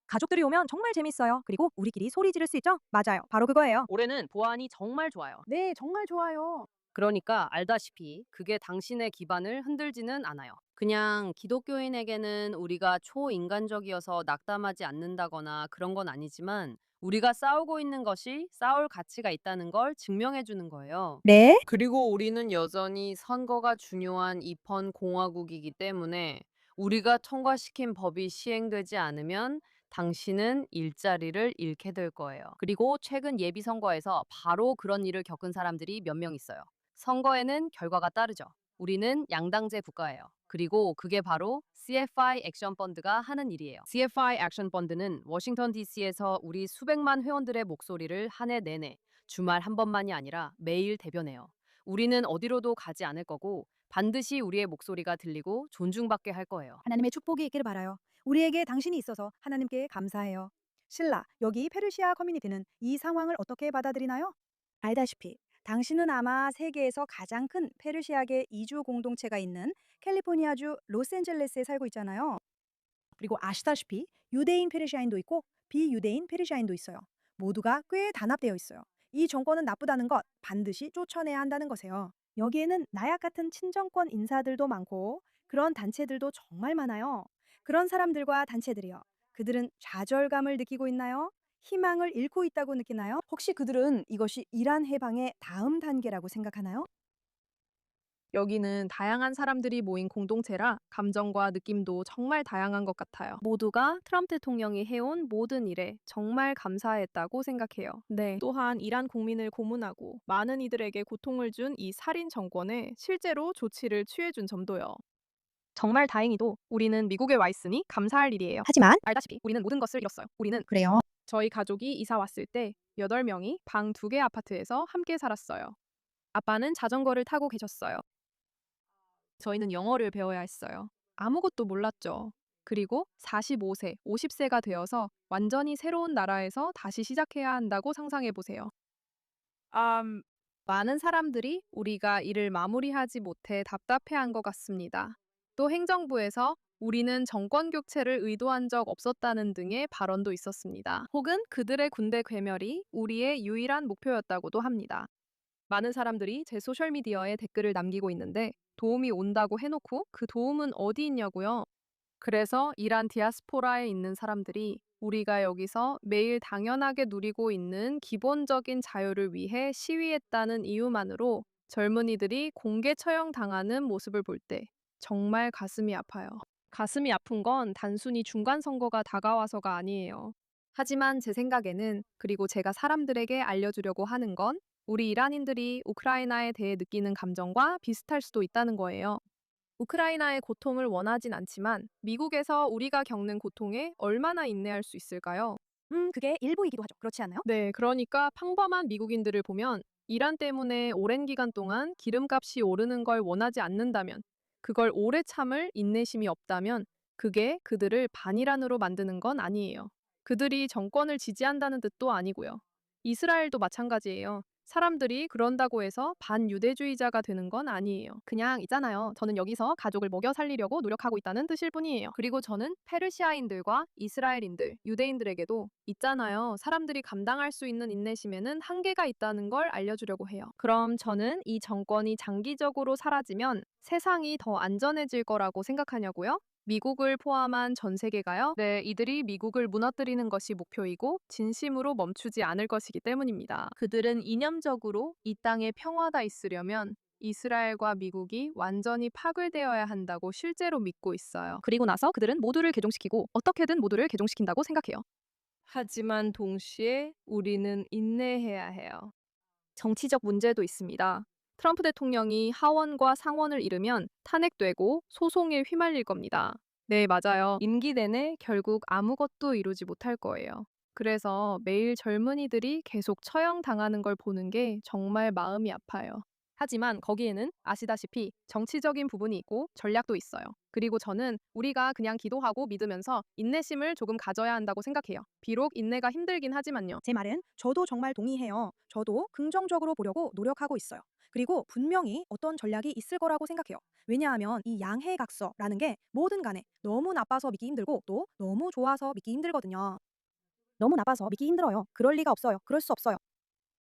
가족들이 오면 정말 재밌어요. 그리고 우리끼리 소리 지를 수 있죠? 맞아요. 바로 그거예요. 올해는 보안이 정말 좋아요. 네, 정말 좋아요. 그러니까 알다시피 그게 당신의 기반을 흔들지는 않아요. 그냥 기독교인에게는 우리가 초인간적이어서 낙담하지 않는다거나 그런 건 아니지만 우리가 싸우고 있는 것이 싸울 가치가 있다는 걸 증명해 주는 거예요. 네. 그리고 우리는 여전히 선거가 중요한 입헌 공화국이기 때문에 우리가 통과시킨 법이 시행되지 않으면 당신은 일자리를 잃게 될 거예요. 그리고 최근 예비 선거에서 바로 그런 일을 겪은 사람들이 몇 명 있어요. 선거에는 결과가 따르죠. 우리는 양당제 국가예요. 그리고 그게 바로 CFI 액션 펀드가 하는 일이에요. CFI 액션 펀드는 워싱턴 DC에서 우리 수백만 회원들의 목소리를 한 해 내내 주말 한 번만이 아니라 매일 대변해요. 우리는 어디로도 가지 않을 거고 반드시 우리의 목소리가 들리고 존중받게 할 거예요. 하나님의 축복이 있기를 바라요. 우리에게 당신이 있어서 하나님께 감사해요. 신라, 여기 페르시아 커뮤니티는 이 상황을 어떻게 받아들이나요? 알다시피 당신은 아마 세계에서 가장 큰 페르시아계 이주 공동체가 있는 캘리포니아주 로스앤젤레스에 살고 있잖아요. 그리고 아시다시피 유대인 페르시아인도 있고 비유대인 페르시아인도 있어요. 모두가 꽤 단합되어 있어요. 이 정권은 나쁘다는 것 반드시 쫓아내야 한다는 것이에요. 여기에는 나약 같은 친정권 인사들도 많고 그런 단체들도 정말 많아요. 그런 사람들과 단체들이요. 그들은 좌절감을 느끼고 있나요? 희망을 잃고 있다고 느끼나요? 혹시 그들은 이것이 이란 해방의 다음 단계라고 생각하나요? 여기는 다양한 사람들이 모인 공동체라 감정과 느낌도 정말 다양한 것 같아요. 모두가 트럼프 대통령이 해온 모든 일에 정말 감사했다고 생각해요. 네. 또한 이란 국민을 고문하고 많은 이들에게 고통을 준 이 살인 정권에 실제로 조치를 취해준 점도요. 정말 다행히도 우리는 미국에 와 있으니 감사할 일이에요. 하지만 알다시피 우리는 모든 것을 잃었어요. 우리는 그래요. 저희 가족이 이사 왔을 때 8명이 방 2개 아파트에서 함께 살았어요. 아빠는 자전거를 타고 계셨어요. 저희는 영어를 배워야 했어요. 아무것도 몰랐죠. 그리고 45세, 50세가 되어서 완전히 새로운 나라에서 다시 시작해야 한다고 상상해 보세요. 많은 사람들이 우리가 일을 마무리하지 못해 답답해한 것 같습니다. 또 행정부에서 우리는 정권 교체를 의도한 적 없었다는 등의 발언도 있었습니다. 혹은 그들의 군대 괴멸이 우리의 유일한 목표였다고도 합니다. 많은 사람들이 제 소셜미디어에 댓글을 남기고 있는데 도움이 온다고 해놓고 그 도움은 어디 있냐고요? 그래서 이란 디아스포라에 있는 사람들이 우리가 여기서 매일 당연하게 누리고 있는 기본적인 자유를 위해 시위했다는 이유만으로 젊은이들이 공개 처형당하는 모습을 볼 때 정말 가슴이 아파요. 가슴이 아픈 건 단순히 중간 선거가 다가와서가 아니에요. 하지만 제 생각에는 그리고 제가 사람들에게 알려주려고 하는 건 우리 이란인들이 우크라이나에 대해 느끼는 감정과 비슷할 수도 있다는 거예요. 우크라이나의 고통을 원하진 않지만 미국에서 우리가 겪는 고통에 얼마나 인내할 수 있을까요? 그게 일부이기도 하죠. 그렇지 않나요? 네, 그러니까 평범한 미국인들을 보면 이란 때문에 오랜 기간 동안 기름값이 오르는 걸 원하지 않는다면, 그걸 오래 참을 인내심이 없다면 그게 그들을 반이란으로 만드는 건 아니에요. 그들이 정권을 지지한다는 뜻도 아니고요. 이스라엘도 마찬가지예요. 사람들이 그런다고 해서 반유대주의자가 되는 건 아니에요. 그냥 있잖아요. 저는 여기서 가족을 먹여 살리려고 노력하고 있다는 뜻일 뿐이에요. 그리고 저는 페르시아인들과 이스라엘인들, 유대인들에게도 있잖아요. 사람들이 감당할 수 있는 인내심에는 한계가 있다는 걸 알려주려고 해요. 그럼 저는 이 정권이 장기적으로 사라지면 세상이 더 안전해질 거라고 생각하냐고요? 미국을 포함한 전 세계가요? 네, 이들이 미국을 무너뜨리는 것이 목표이고 진심으로 멈추지 않을 것이기 때문입니다. 그들은 이념적으로 이 땅에 평화가 있으려면 이스라엘과 미국이 완전히 파괴되어야 한다고 실제로 믿고 있어요. 그리고 나서 그들은 모두를 개종시키고 어떻게든 모두를 개종시킨다고 생각해요. 하지만 동시에 우리는 인내해야 해요. 정치적 문제도 있습니다. 트럼프 대통령이 하원과 상원을 잃으면 탄핵되고 소송에 휘말릴 겁니다. 네, 맞아요. 임기 내내 결국 아무것도 이루지 못할 거예요. 그래서 매일 젊은이들이 계속 처형당하는 걸 보는 게 정말 마음이 아파요. 하지만 거기에는 아시다시피 정치적인 부분이 있고 전략도 있어요. 그리고 저는 우리가 그냥 기도하고 믿으면서 인내심을 조금 가져야 한다고 생각해요. 비록 인내가 힘들긴 하지만요. 제 말은 저도 정말 동의해요. 저도 긍정적으로 보려고 노력하고 있어요. 그리고 분명히 어떤 전략이 있을 거라고 생각해요. 왜냐하면 이 양해각서라는 게 뭐든 간에 너무 나빠서 믿기 힘들고 또 너무 좋아서 믿기 힘들거든요. 너무 나빠서 믿기 힘들어요. 그럴 리가 없어요. 그럴 수 없어요.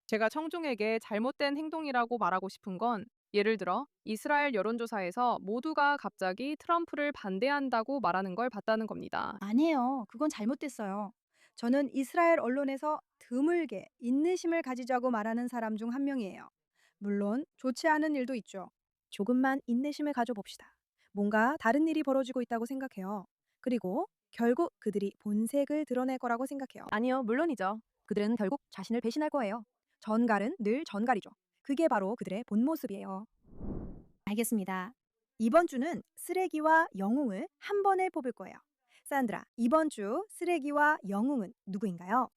제가 청중에게 잘못된 행동이라고 말하고 싶은 건 예를 들어 이스라엘 여론조사에서 모두가 갑자기 트럼프를 반대한다고 말하는 걸 봤다는 겁니다. 아니에요. 그건 잘못됐어요. 저는 이스라엘 언론에서 드물게 인내심을 가지자고 말하는 사람 중 한 명이에요. 물론 좋지 않은 일도 있죠. 조금만 인내심을 가져봅시다. 뭔가 다른 일이 벌어지고 있다고 생각해요. 그리고 결국 그들이 본색을 드러낼 거라고 생각해요. 아니요, 물론이죠. 그들은 결국 자신을 배신할 거예요. 전갈은 늘 전갈이죠. 그게 바로 그들의 본 모습이에요. 알겠습니다. 이번 주는 쓰레기와 영웅을 한 번에 뽑을 거예요. 산드라, 이번 주 쓰레기와 영웅은 누구인가요?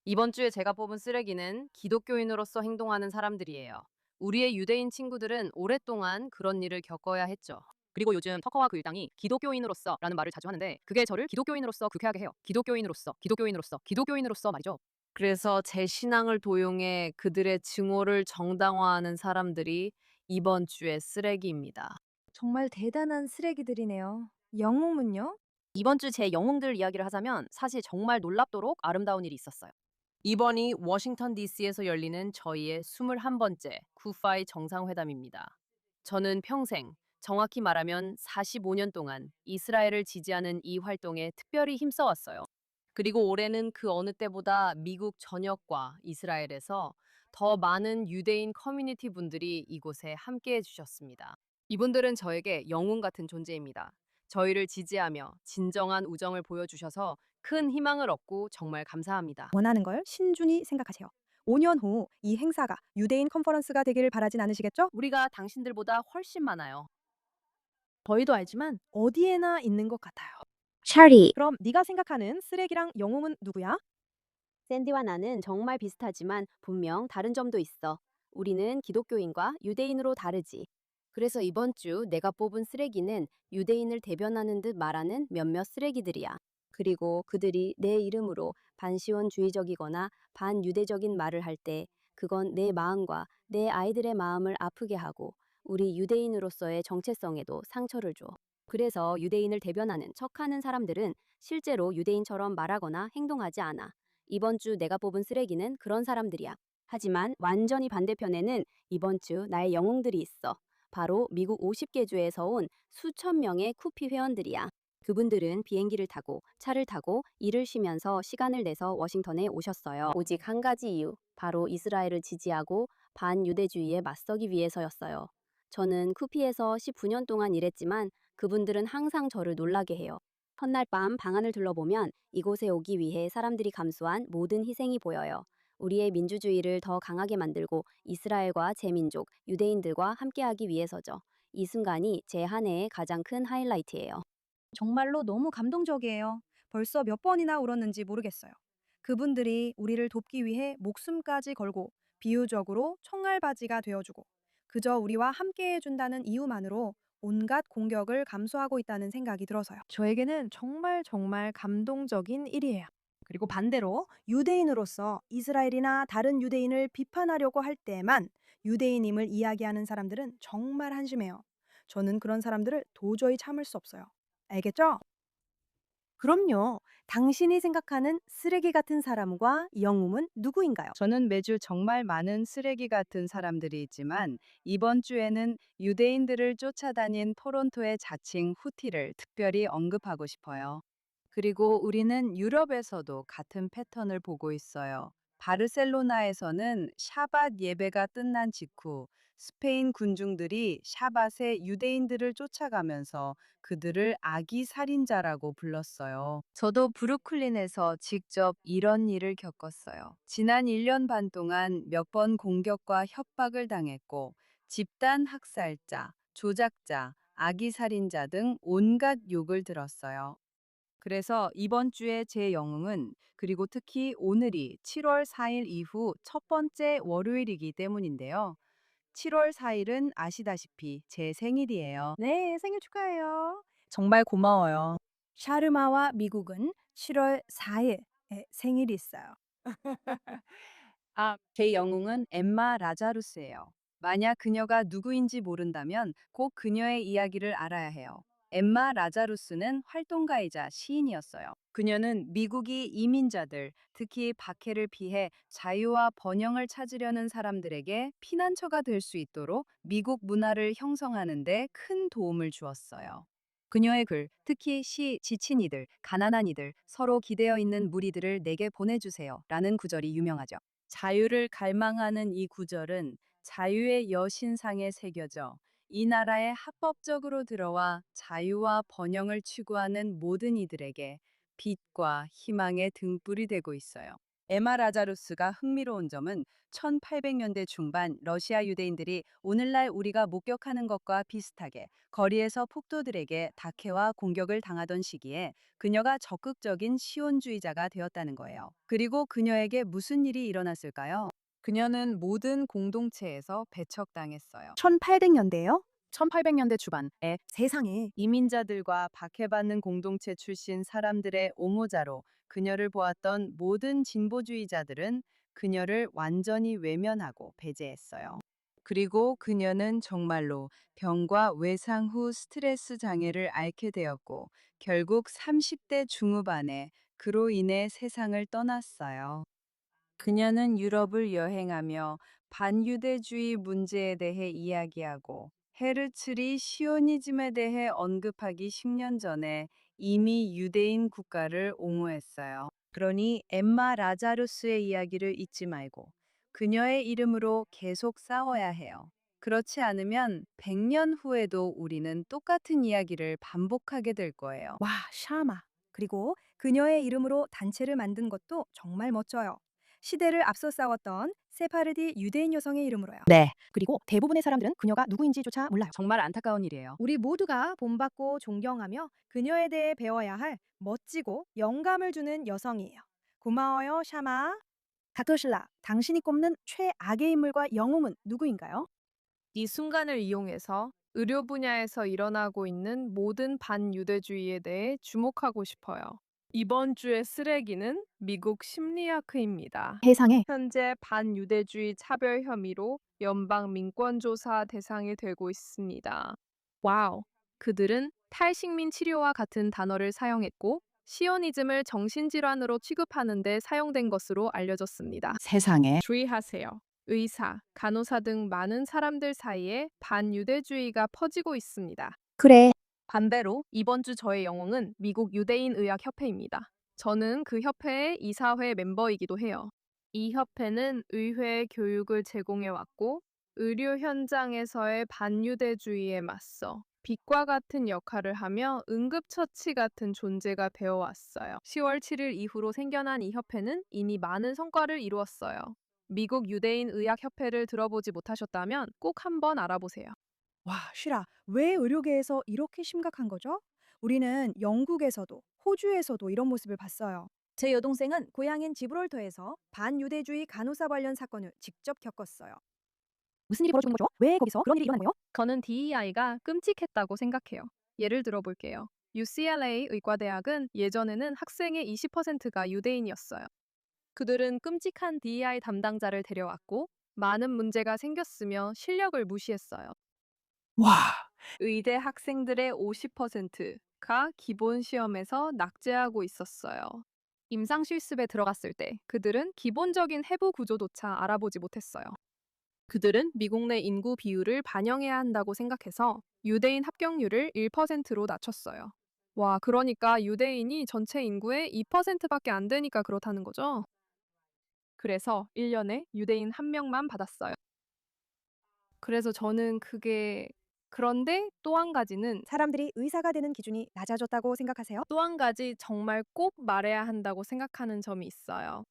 이번 주에 제가 뽑은 쓰레기는 기독교인으로서 행동하는 사람들이에요. 우리의 유대인 친구들은 오랫동안 그런 일을 겪어야 했죠. 그리고 요즘 터커와 그 일당이 기독교인으로서라는 말을 자주 하는데 그게 저를 기독교인으로서 불쾌하게 해요. 기독교인으로서 말이죠. 그래서 제 신앙을 도용해 그들의 증오를 정당화하는 사람들이 이번 주의 쓰레기입니다. 정말 대단한 쓰레기들이네요. 영웅은요? 이번 주 제 영웅들 이야기를 하자면 사실 정말 놀랍도록 아름다운 일이 있었어요. 이번이 워싱턴 DC에서 열리는 저희의 21번째 쿠파이 정상회담입니다. 저는 평생, 정확히 말하면 45년 동안 이스라엘을 지지하는 이 활동에 특별히 힘써왔어요. 그리고 올해는 그 어느 때보다 미국 전역과 이스라엘에서 더 많은 유대인 커뮤니티 분들이 이곳에 함께해 주셨습니다. 이분들은 저에게 영웅 같은 존재입니다. 저희를 지지하며 진정한 우정을 보여주셔서 큰 희망을 얻고 정말 감사합니다. 원하는 걸 신중히 생각하세요. 5년 후 이 행사가 유대인 컨퍼런스가 되기를 바라진 않으시겠죠? 우리가 당신들보다 훨씬 많아요. 저희도 알지만 어디에나 있는 것 같아요. 찰리. 그럼 네가 생각하는 쓰레기랑 영웅은 누구야? 샌디와 나는 정말 비슷하지만 분명 다른 점도 있어. 우리는 기독교인과 유대인으로 다르지. 그래서 이번 주 내가 뽑은 쓰레기는 유대인을 대변하는 듯 말하는 몇몇 쓰레기들이야. 그리고 그들이 내 이름으로 반시온주의적이거나 반유대적인 말을 할 때 그건 내 마음과 내 아이들의 마음을 아프게 하고 우리 유대인으로서의 정체성에도 상처를 줘. 그래서 유대인을 대변하는 척하는 사람들은 실제로 유대인처럼 말하거나 행동하지 않아. 이번 주 내가 뽑은 쓰레기는 그런 사람들이야. 하지만 완전히 반대편에는 이번 주 나의 영웅들이 있어. 바로 미국 50개 주에서 온 수천 명의 쿠피 회원들이야. 그분들은 비행기를 타고 차를 타고 일을 쉬면서 시간을 내서 워싱턴에 오셨어요. 오직 한 가지 이유, 바로 이스라엘을 지지하고 반유대주의에 맞서기 위해서였어요. 저는 쿠피에서 19년 동안 일했지만 그분들은 항상 저를 놀라게 해요. 첫날 밤 방안을 둘러보면 이곳에 오기 위해 사람들이 감수한 모든 희생이 보여요. 우리의 민주주의를 더 강하게 만들고 이스라엘과 제 민족, 유대인들과 함께하기 위해서죠. 이 순간이 제 한 해의 가장 큰 하이라이트예요. 정말로 너무 감동적이에요. 벌써 몇 번이나 울었는지 모르겠어요. 그분들이 우리를 돕기 위해 목숨까지 걸고 비유적으로 총알바지가 되어주고 그저 우리와 함께 해준다는 이유만으로 온갖 공격을 감수하고 있다는 생각이 들어서요. 저에게는 정말 감동적인 일이에요. 그리고 반대로 유대인으로서 이스라엘이나 다른 유대인을 비판하려고 할 때만 유대인임을 이야기하는 사람들은 정말 한심해요. 저는 그런 사람들을 도저히 참을 수 없어요. 알겠죠? 그럼요. 당신이 생각하는 쓰레기 같은 사람과 영웅은 누구인가요? 저는 매주 정말 많은 쓰레기 같은 사람들이 있지만 이번 주에는 유대인들을 쫓아다닌 토론토의 자칭 후티를 특별히 언급하고 싶어요. 그리고 우리는 유럽에서도 같은 패턴을 보고 있어요. 바르셀로나에서는 샤밧 예배가 끝난 직후 스페인 군중들이 샤밧에 유대인들을 쫓아가면서 그들을 아기 살인자라고 불렀어요. 저도 브루클린에서 직접 이런 일을 겪었어요. 지난 1년 반 동안 몇 번 공격과 협박을 당했고 집단 학살자, 조작자, 아기 살인자 등 온갖 욕을 들었어요. 그래서 이번 주에 제 영웅은 그리고 특히 오늘이 7월 4일 이후 첫 번째 월요일이기 때문인데요. 7월 4일은 아시다시피 제 생일이에요. 네, 생일 축하해요. 정말 고마워요. 샤르마와 미국은 7월 4일에 생일이 있어요. 제 영웅은 엠마 라자루스예요. 만약 그녀가 누구인지 모른다면 꼭 그녀의 이야기를 알아야 해요. 엠마 라자루스는 활동가이자 시인이었어요. 그녀는 미국이 이민자들, 특히 박해를 피해 자유와 번영을 찾으려는 사람들에게 피난처가 될 수 있도록 미국 문화를 형성하는 데 큰 도움을 주었어요. 그녀의 글, 특히 시 지친 이들, 가난한 이들, 서로 기대어 있는 무리들을 내게 보내주세요 라는 구절이 유명하죠. 자유를 갈망하는 이 구절은 자유의 여신상에 새겨져 이 나라에 합법적으로 들어와 자유와 번영을 추구하는 모든 이들에게 빛과 희망의 등불이 되고 있어요. 에마 라자루스가 흥미로운 점은 1800년대 중반 러시아 유대인들이 오늘날 우리가 목격하는 것과 비슷하게 거리에서 폭도들에게 박해와 공격을 당하던 시기에 그녀가 적극적인 시온주의자가 되었다는 거예요. 그리고 그녀에게 무슨 일이 일어났을까요? 그녀는 모든 공동체에서 배척당했어요. 1800년대요? 1800년대 초반에 세상에. 이민자들과 박해받는 공동체 출신 사람들의 옹호자로 그녀를 보았던 모든 진보주의자들은 그녀를 완전히 외면하고 배제했어요. 그리고 그녀는 정말로 병과 외상 후 스트레스 장애를 앓게 되었고 결국 30대 중후반에 그로 인해 세상을 떠났어요. 그녀는 유럽을 여행하며 반유대주의 문제에 대해 이야기하고 헤르츠리 시오니즘에 대해 언급하기 10년 전에 이미 유대인 국가를 옹호했어요. 그러니 엠마 라자루스의 이야기를 잊지 말고 그녀의 이름으로 계속 싸워야 해요. 그렇지 않으면 100년 후에도 우리는 똑같은 이야기를 반복하게 될 거예요. 와, 샤마. 그리고 그녀의 이름으로 단체를 만든 것도 정말 멋져요. 시대를 앞서 싸웠던 세파르디 유대인 여성의 이름으로요. 네, 그리고 대부분의 사람들은 그녀가 누구인지조차 몰라요. 정말 안타까운 일이에요. 우리 모두가 본받고 존경하며 그녀에 대해 배워야 할 멋지고 영감을 주는 여성이에요. 고마워요, 샤마. 다크실라, 당신이 꼽는 최악의 인물과 영웅은 누구인가요? 이 순간을 이용해서 의료 분야에서 일어나고 있는 모든 반유대주의에 대해 주목하고 싶어요. 이번 주의 쓰레기는 미국 심리학회입니다. 세상에. 현재 반유대주의 차별 혐의로 연방 민권조사 대상이 되고 있습니다. 와우. 그들은 탈식민 치료와 같은 단어를 사용했고 시오니즘을 정신질환으로 취급하는 데 사용된 것으로 알려졌습니다. 세상에. 주의하세요. 의사, 간호사 등 많은 사람들 사이에 반유대주의가 퍼지고 있습니다. 그래. 반대로 이번 주 저의 영웅은 미국 유대인 의학 협회입니다. 저는 그 협회의 이사회 멤버이기도 해요. 이 협회는 의회 교육을 제공해 왔고 의료 현장에서의 반유대주의에 맞서 빛과 같은 역할을 하며 응급처치 같은 존재가 되어 왔어요. 10월 7일 이후로 생겨난 이 협회는 이미 많은 성과를 이루었어요. 미국 유대인 의학 협회를 들어보지 못하셨다면 꼭 한번 알아보세요. 와, 쉬라. 왜 의료계에서 이렇게 심각한 거죠? 우리는 영국에서도, 호주에서도 이런 모습을 봤어요. 제 여동생은 고향인 지브롤터에서 반유대주의 간호사 관련 사건을 직접 겪었어요. 무슨 일이 벌어지는 거죠? 왜 거기서 그런 일이 일어난 거예요? 저는 DEI가 끔찍했다고 생각해요. 예를 들어 볼게요. UCLA 의과대학은 예전에는 학생의 20%가 유대인이었어요. 그들은 끔찍한 DEI 담당자를 데려왔고 많은 문제가 생겼으며 실력을 무시했어요. 와, 의대 학생들의 50%가 기본 시험에서 낙제하고 있었어요. 임상 실습에 들어갔을 때 그들은 기본적인 해부 구조조차 알아보지 못했어요. 그들은 미국 내 인구 비율을 반영해야 한다고 생각해서 유대인 합격률을 1%로 낮췄어요. 와, 그러니까 유대인이 전체 인구의 2%밖에 안 되니까 그렇다는 거죠? 그래서 1년에 유대인 한 명만 받았어요. 그래서 저는 그게 그런데 또 한 가지는 사람들이 의사가 되는 기준이 낮아졌다고 생각하세요? 또 한 가지 정말 꼭 말해야 한다고 생각하는 점이 있어요.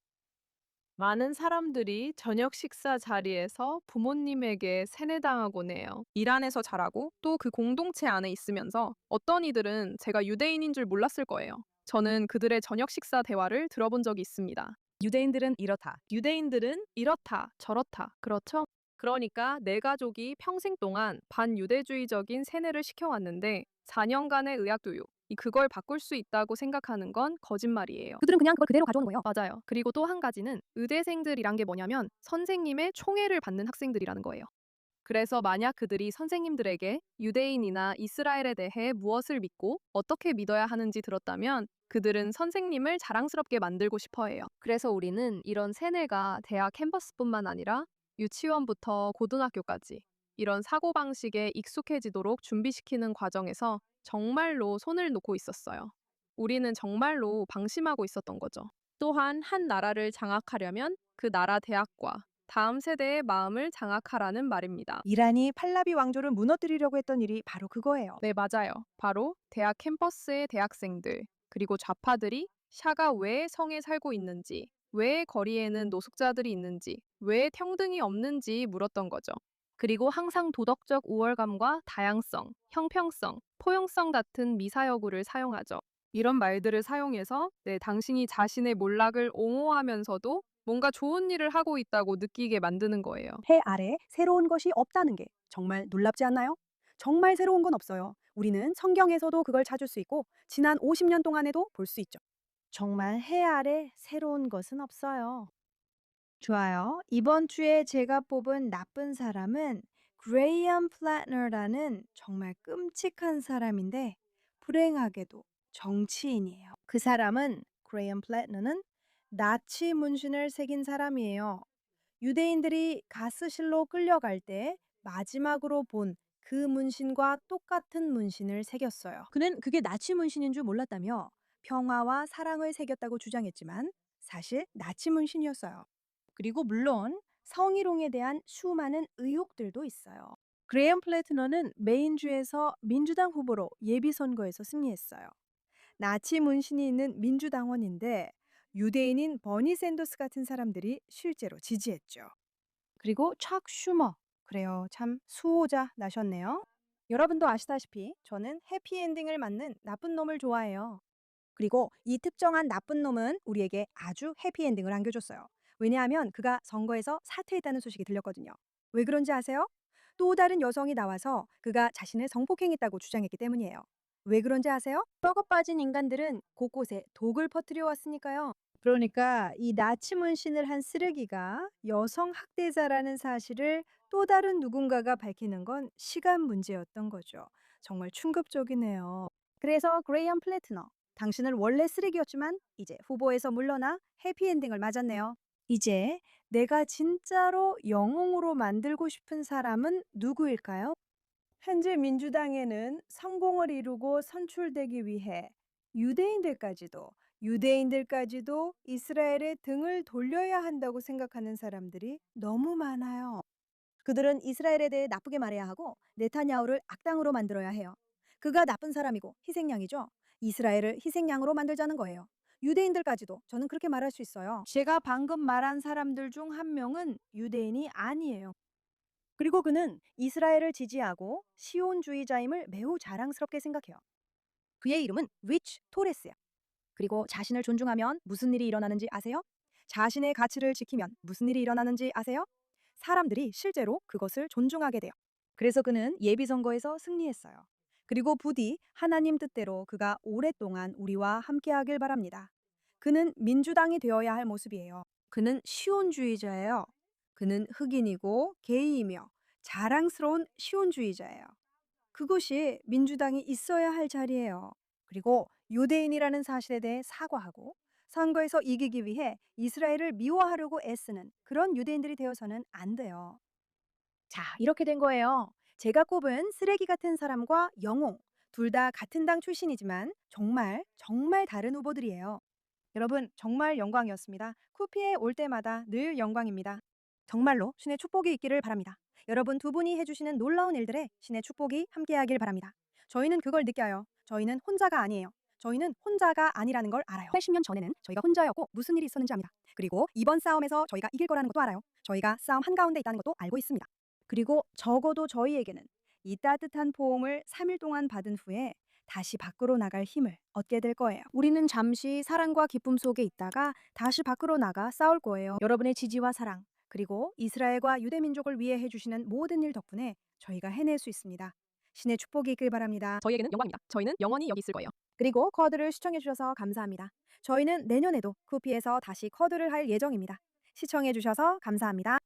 많은 사람들이 저녁 식사 자리에서 부모님에게 세뇌당하곤 해요. 일 안에서 자라고 또 그 공동체 안에 있으면서 어떤 이들은 제가 유대인인 줄 몰랐을 거예요. 저는 그들의 저녁 식사 대화를 들어본 적이 있습니다. 유대인들은 이렇다. 유대인들은 이렇다. 저렇다. 그렇죠? 그러니까 내 가족이 평생 동안 반유대주의적인 세뇌를 시켜왔는데 4년간의 의학 교육, 그걸 바꿀 수 있다고 생각하는 건 거짓말이에요. 그들은 그냥 그걸 그대로 가져오는 거예요. 맞아요. 그리고 또 한 가지는 의대생들이란 게 뭐냐면 선생님의 총애를 받는 학생들이라는 거예요. 그래서 만약 그들이 선생님들에게 유대인이나 이스라엘에 대해 무엇을 믿고 어떻게 믿어야 하는지 들었다면 그들은 선생님을 자랑스럽게 만들고 싶어 해요. 그래서 우리는 이런 세뇌가 대학 캠퍼스뿐만 아니라 유치원부터 고등학교까지 이런 사고방식에 익숙해지도록 준비시키는 과정에서 정말로 손을 놓고 있었어요. 우리는 정말로 방심하고 있었던 거죠. 또한 한 나라를 장악하려면 그 나라 대학과 다음 세대의 마음을 장악하라는 말입니다. 이란이 팔라비 왕조를 무너뜨리려고 했던 일이 바로 그거예요. 네, 맞아요. 바로 대학 캠퍼스의 대학생들, 그리고 좌파들이 샤가 왜 성에 살고 있는지, 왜 거리에는 노숙자들이 있는지, 왜 평등이 없는지 물었던 거죠. 그리고 항상 도덕적 우월감과 다양성, 형평성, 포용성 같은 미사여구를 사용하죠. 이런 말들을 사용해서 당신이 자신의 몰락을 옹호하면서도 뭔가 좋은 일을 하고 있다고 느끼게 만드는 거예요. 해 아래 새로운 것이 없다는 게 정말 놀랍지 않나요? 정말 새로운 건 없어요. 우리는 성경에서도 그걸 찾을 수 있고 지난 50년 동안에도 볼 수 있죠. 정말 해 아래 새로운 것은 없어요. 좋아요. 이번 주에 제가 뽑은 나쁜 사람은 그레이엄 플래너라는 정말 끔찍한 사람인데 불행하게도 정치인이에요. 그 사람은 그레이엄 플래너는 나치 문신을 새긴 사람이에요. 유대인들이 가스실로 끌려갈 때 마지막으로 본 그 문신과 똑같은 문신을 새겼어요. 그는 그게 나치 문신인 줄 몰랐다며 평화와 사랑을 새겼다고 주장했지만 사실 나치 문신이었어요. 그리고 물론 성희롱에 대한 수많은 의혹들도 있어요. 그레이엄 플래티너는 메인주에서 민주당 후보로 예비선거에서 승리했어요. 나치 문신이 있는 민주당원인데 유대인인 버니 샌더스 같은 사람들이 실제로 지지했죠. 그리고 척 슈머. 그래요. 참 수호자 나셨네요. 여러분도 아시다시피 저는 해피엔딩을 맞는 나쁜 놈을 좋아해요. 그리고 이 특정한 나쁜 놈은 우리에게 아주 해피엔딩을 안겨줬어요. 왜냐하면 그가 선거에서 사퇴했다는 소식이 들렸거든요. 왜 그런지 아세요? 또 다른 여성이 나와서 그가 자신을 성폭행했다고 주장했기 때문이에요. 왜 그런지 아세요? 썩어 빠진 인간들은 곳곳에 독을 퍼뜨려 왔으니까요. 그러니까 이 나치 문신을 한 쓰레기가 여성 학대자라는 사실을 또 다른 누군가가 밝히는 건 시간 문제였던 거죠. 정말 충격적이네요. 그래서 그레이엄 플래트너, 당신은 원래 쓰레기였지만 이제 후보에서 물러나 해피엔딩을 맞았네요. 이제 내가 진짜로 영웅으로 만들고 싶은 사람은 누구일까요? 현재 민주당에는 성공을 이루고 선출되기 위해 유대인들까지도 이스라엘의 등을 돌려야 한다고 생각하는 사람들이 너무 많아요. 그들은 이스라엘에 대해 나쁘게 말해야 하고 네타냐후를 악당으로 만들어야 해요. 그가 나쁜 사람이고 희생양이죠. 이스라엘을 희생양으로 만들자는 거예요. 유대인들까지도 저는 그렇게 말할 수 있어요. 제가 방금 말한 사람들 중 한 명은 유대인이 아니에요. 그리고 그는 이스라엘을 지지하고 시온주의자임을 매우 자랑스럽게 생각해요. 그의 이름은 리치 토레스야. 그리고 자신을 존중하면 무슨 일이 일어나는지 아세요? 자신의 가치를 지키면 무슨 일이 일어나는지 아세요? 사람들이 실제로 그것을 존중하게 돼요. 그래서 그는 예비선거에서 승리했어요. 그리고 부디 하나님 뜻대로 그가 오랫동안 우리와 함께하길 바랍니다. 그는 민주당이 되어야 할 모습이에요. 그는 시온주의자예요. 그는 흑인이고 게이이며 자랑스러운 시온주의자예요. 그것이 민주당이 있어야 할 자리예요. 그리고 유대인이라는 사실에 대해 사과하고 선거에서 이기기 위해 이스라엘을 미워하려고 애쓰는 그런 유대인들이 되어서는 안 돼요. 자, 이렇게 된 거예요. 제가 꼽은 쓰레기 같은 사람과 영웅, 둘 다 같은 당 출신이지만 정말 다른 후보들이에요. 여러분, 정말 영광이었습니다. 쿠피에 올 때마다 늘 영광입니다. 정말로 신의 축복이 있기를 바랍니다. 여러분 두 분이 해주시는 놀라운 일들에 신의 축복이 함께하길 바랍니다. 저희는 그걸 느껴요. 저희는 혼자가 아니에요. 저희는 혼자가 아니라는 걸 알아요. 80년 전에는 저희가 혼자였고 무슨 일이 있었는지 압니다. 그리고 이번 싸움에서 저희가 이길 거라는 것도 알아요. 저희가 싸움 한가운데 있다는 것도 알고 있습니다. 그리고 적어도 저희에게는 이 따뜻한 포옹을 3일 동안 받은 후에 다시 밖으로 나갈 힘을 얻게 될 거예요. 우리는 잠시 사랑과 기쁨 속에 있다가 다시 밖으로 나가 싸울 거예요. 여러분의 지지와 사랑, 그리고 이스라엘과 유대 민족을 위해 해주시는 모든 일 덕분에 저희가 해낼 수 있습니다. 신의 축복이 있길 바랍니다. 저희에게는 영광입니다. 저희는 영원히 여기 있을 거예요. 그리고 쿼드를 시청해주셔서 감사합니다. 저희는 내년에도 쿠피에서 다시 쿼드를 할 예정입니다. 시청해주셔서 감사합니다.